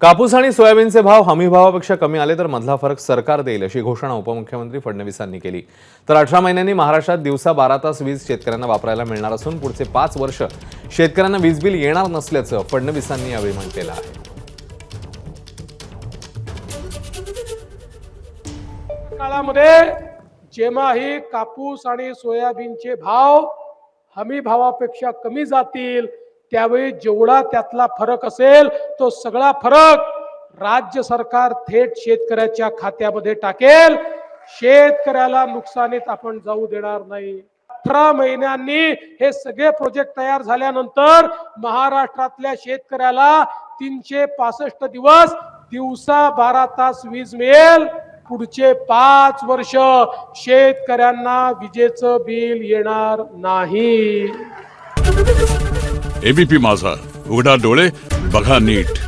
कापूस आणि सोयाबीनचे भाव हमीभावापेक्षा कमी आले तर मधला फरक सरकार देईल अशी घोषणा उपमुख्यमंत्री फडणवीसांनी केली। तर 18 महिन्यांनी महाराष्ट्रात दिवसा 12 तास वीज शेतकऱ्यांना वापरायला मिळणार असून पुढचे 5 वर्ष शेतकऱ्यांना वीज बिल येणार नसल्याचं फडणवीसांनी यावेळी म्हटलेलं आहे। काळामध्ये जेव्हा ही कापूस आणि सोयाबीनचे भाव हमी भावापेक्षा कमी जातील त्यावेळी जेवढा त्यातला फरक असेल तो सगळा फरक राज्य सरकार थेट शेतकऱ्याच्या खात्यामध्ये टाकेल। शेतकऱ्याला नुकसानीत आपण जाऊ देणार नाही। 18 महिन्यांनी हे सगळे प्रोजेक्ट तयार झाल्यानंतर महाराष्ट्रातल्या शेतकऱ्याला 365 दिवस दिवसा 12 तास वीज मिळेल। पुढचे 5 वर्ष शेतकऱ्यांना विजेचं बिल येणार नाही। एबीपी माझा, उघडा डोळे बघा नीट।